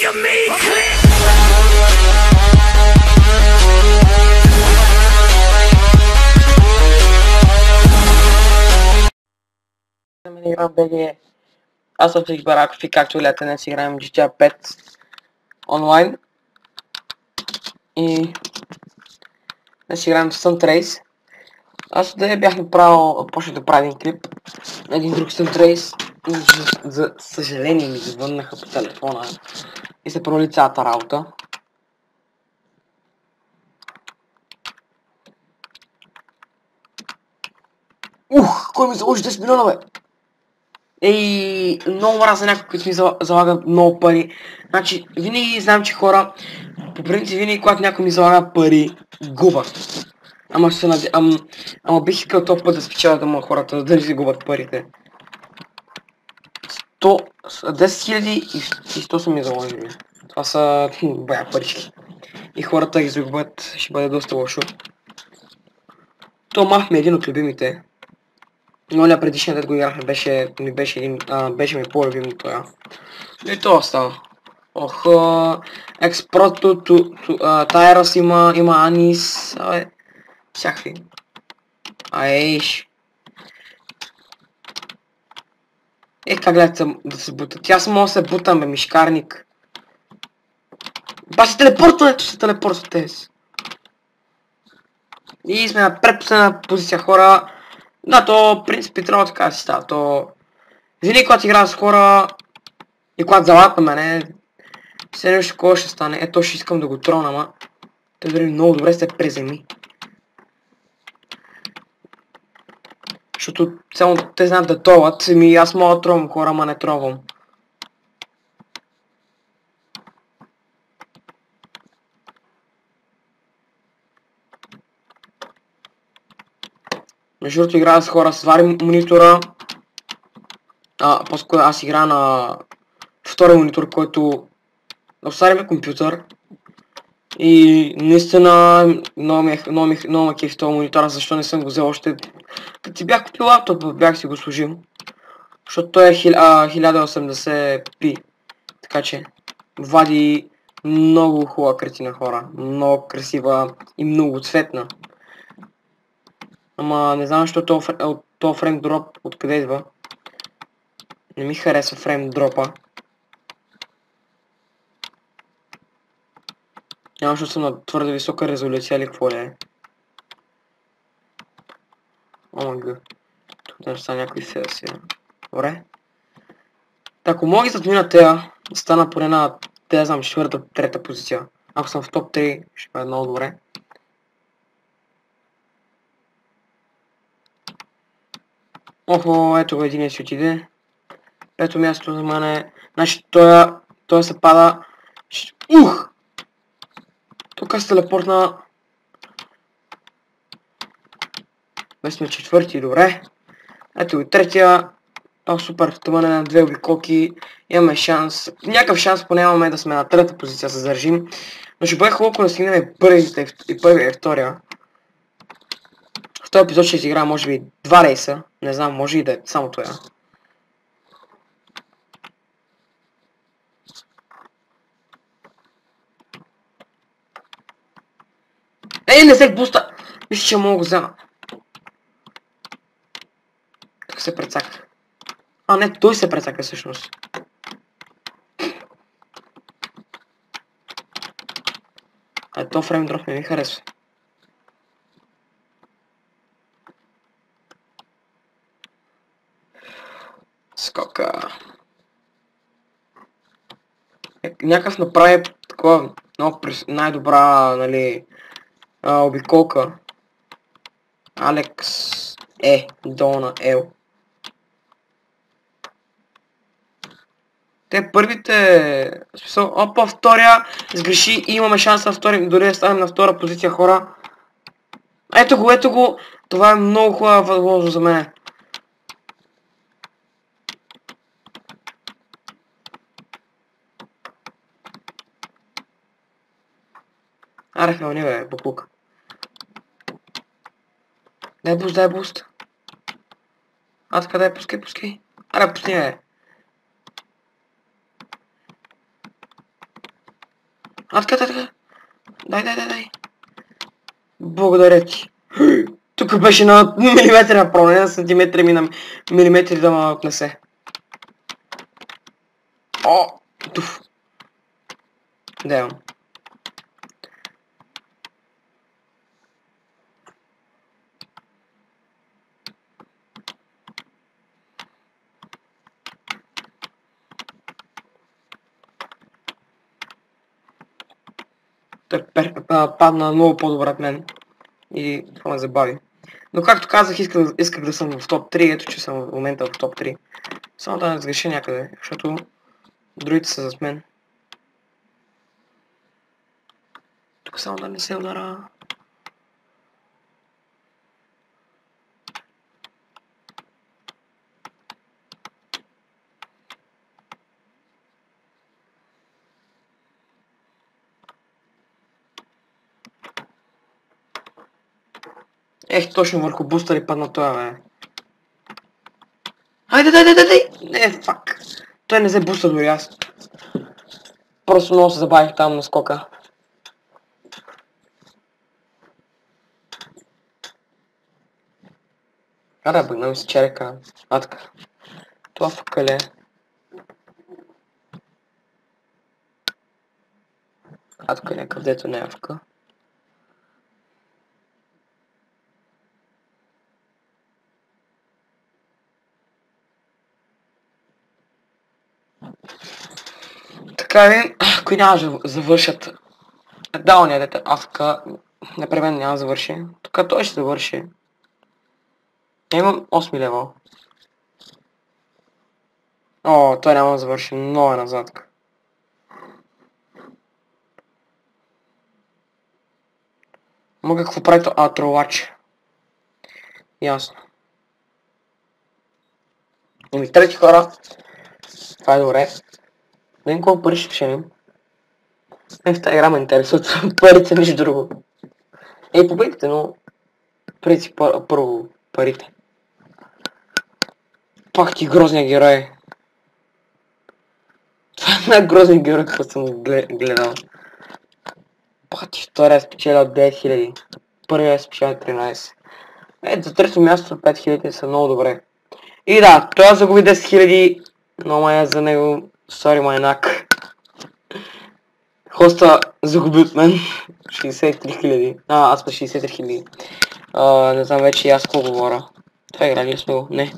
you mean click? Играм БГ. Аз съм Фикс Бараков и както лято днес играем GTA 5 онлайн. И днес играем Stunt Race. Аз да бях направил, почнах да правя един клип на един друг Stunt Race. За съжаление ми звъннаха по телефона и се провали цялата работа. Кой ми заложи 10 милиона, бе? Ей, много мразя някой, който ми залага много пари. Значи, винаги знам, че хора, по принцип винаги, когато някой ми залага пари, губа. Ама бих искал този път да спечеля да хората, да не си губят парите. 10 100 са ми заложили. Това са бая парички. И хората ги загубят, ще бъде доста лошо. То мах ми е един от любимите. Но не предишният дет го играхме, беше ми по-любим от това. И това става. Експрото, Тайрос има Анис, всякакви. Аеш. Как гледате да се бутат? Аз мога да се бутам, бе, мишкарник. Баши телепортването се телепортва тези. И сме на предпоследна позиция, хора. Да, то в принцип трябва така да си става. То винаги когато играя с хора и когато залагат на мене, все нещо такова ще стане. Ето ще искам да го трона, ама той дори много добре се преземи. Защото само те знаят да троват, аз мога да тровам хора, ама не тровам. Между другото играя с хора, сварим монитора. По-скоро аз играя на втори монитор, който свариме компютър. И наистина много ме кефи този монитор, защо не съм го взел още. Като си бях купил лаптоп, бях си го служил. Защото той е 1080p. Така че вади много хубава картина, хора. Много красива и много цветна. Ама не знам защо този фрейм дроп откъде идва. Не ми харесва фрейм дропа. Няма, защото съм на твърде висока резолюция или какво ли е. Омага. Тук да стане някой феси. Добре. Ако мога да задмина тея, да стана поне на тея, знам, четвърта, трета позиция. Ако съм в топ 3, ще бъде много добре. Ето го един си отиде. Ето място за мен е... Значи той се пада... Тук се телепортна... Бе сме четвърти, добре. Ето и третия. Супер, това на две обиколки. Имаме шанс. Някакъв шанс поне имаме да сме на трета позиция, се задържим. Но ще бъде хубаво да стигнем първия и втория. В този епизод ще изиграя може би 2 рейса. Не знам, може и да е само това. Не взех буста! Мисля, че мога да го взема. Тук се прецака. Не, той се прецака всъщност. То фрейм дроп не ми харесва. Скока. Някакъв направи такова най-добра, нали, обиколка. Алекс Дона Ел. Те първите... втория сгреши и имаме шанс на втори, дори да станем на втора позиция, хора. Ето го. Това е много хубава възможност за мен. Аре, хелни, бе, буклук. Дай буст. Така дай, пускай. Аре, пусни, бе. Така. Дай. Благодаря ти. Тук беше на милиметри направо, не на сантиметри ми на милиметри да ме отнесе. О! Туф. Да имам. Той падна много по-добре от мен. И това ме забави. Но както казах, исках да съм в топ 3, ето че съм в момента в топ 3. Само да не сгреша някъде, защото другите са зад мен. Тук само да не се удара. Ех, точно върху буста ли падна това, бе. Хайде, дай! Не, фак. Той не взе буста дори аз. Просто много се забавих там на скока. Аре, бъгна ми се черека. Така. Това факале. Тук е някакъв, дето не е фака. Така ви, кои няма да завършат далния дете Афка, непременно няма да завърши. Тук той ще завърши. Имам 8 левел. О, той няма да завърши, много е назад. Мога какво прави то атролач. Ясно. Еми, трети хора. Това е добре. Да им колко пари ще пишем. В тази игра ме интересуват парите, нищо друго. Победите, но преди първо парите. Пак ти грозния герой. Това е най-грозният герой, който съм гледал. Бати, втория спечеля 9000. Първия спечеля 13. За трето място 5000 са много добре. И да, той загуби 10 000, но май за него, сори майнак. Хоста загуби от мен 63 000. Аз сме 63 000. Не знам вече и аз какво говоря. Това играли сме го? Не.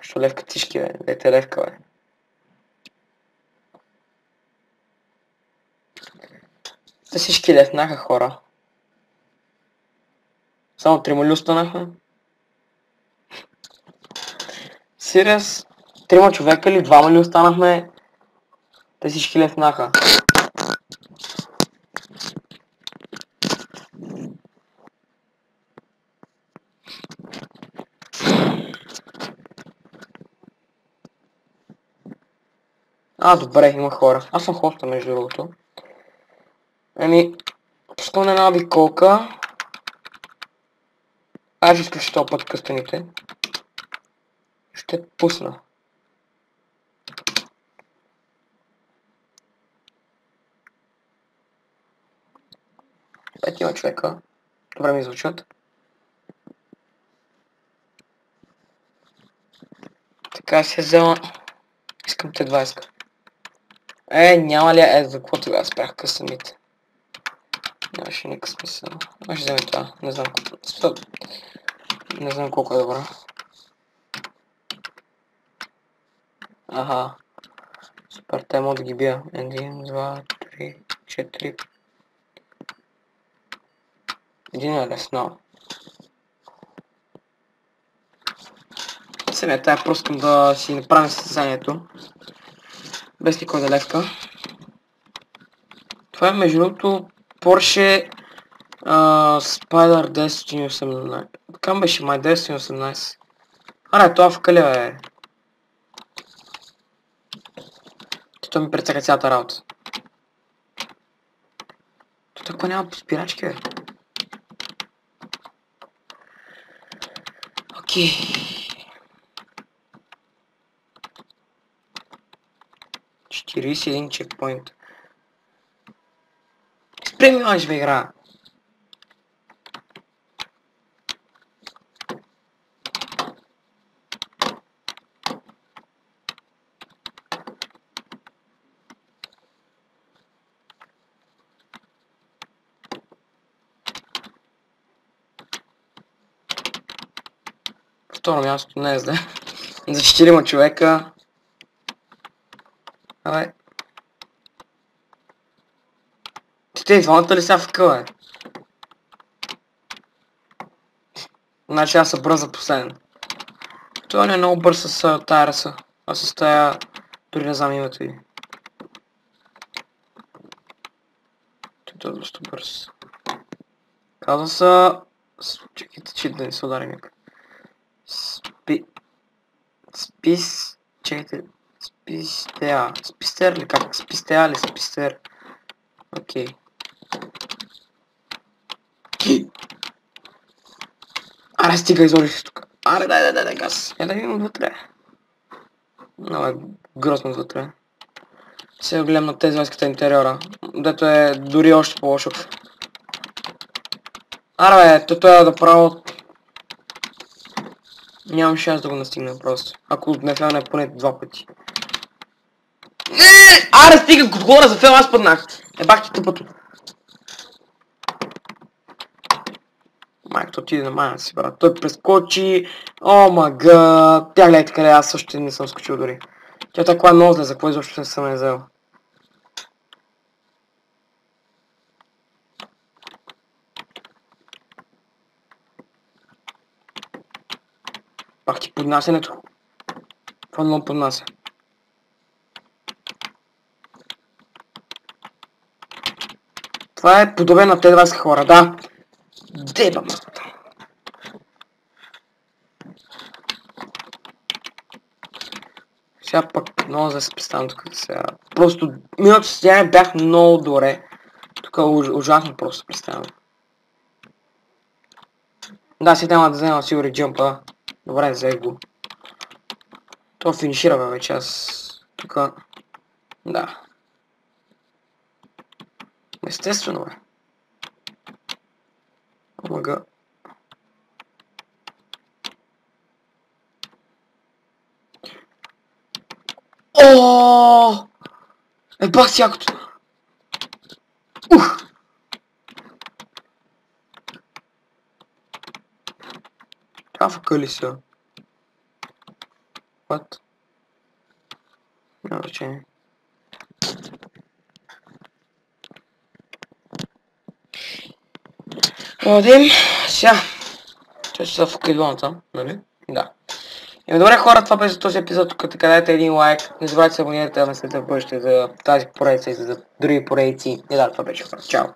Що левка тишки, бе? Дайте левка, бе. Те всички летнаха, хора. Само 3 останаха. Сириас, 3 човека или 2 ли останахме? Те всички летнаха. Добре, има хора. Аз съм хоста, между другото. Пускам на една обиколка. Аз ще изключи този път къстаните. Ще пусна. 5 човека. Добре ми звучат. Така се взема. Искам те 20. Няма ли за какво тогава спрях къстамите? Нямаше никакъв смисъл. Ще вземе това. Не знам колко. Не знам колко е добра. Супер, те мога да ги бия. 1, 2, 3, 4. Един е лесно. Сега тая просто да си направим състезанието. Без никой да левка. Това е между другото Porsche Spider 1018. Кам беше май 1018? Това в калева е. То ми прецака цялата работа. То така няма спирачки, бе. Окей. 41 чекпоинт. Спри ми лъжва игра. Второ място не е зле. За 4 човека. Абе. Те двамата ли са в къла, Значи аз се бърза последен. Това не е много бърз с тая ръса. Аз с тая дори не знам името й. Това е доста бърз. Казва са... Чекайте, че да не се удари някак. Чекайте. Спистеа. Спистер ли как? Спистеа ли? Спистер. Окей. Аре, стига, изолих тук. Аре, дай газ. Я да видим отвътре. Много е грозно отвътре. Сега гледам на тези войската интериора. Дето е дори още по-лошо. Аре, бе, тото е да право... Нямам шанс да го настигна просто. Ако не фелне поне 2 пъти. Не! Аре, стига, говоря за фел, аз паднах. Бах ти тъпато. Майката отиде на майна си, брат. Той прескочи. О, мага. Тя гледайте къде, аз също не съм скочил дори. Тя такова много зле, за какво изобщо не съм я взел. Пак ти поднасянето. Това много поднася. Това е подобен на Т20 хора, да. Деба, мата. Сега пък много да се представям тук сега. Просто миналото състояние бях много добре. Тук ужасно просто представям. Да, сега няма да взема сигурно джъмпа. Добре, взех го. То финишира вече аз. Тук. Да. Естествено, бе. Омага. О! Бах си якото. Ух! Това в къли са. What? Няма значение. Ходим. Сега. Че са в къдоната, нали? Да. Добре хора, това беше този епизод, като дайте един лайк, не забравяйте да се абонирате да ме следите в бъдеще за тази поредица и за други поредици. И да, това беше хора. Чао!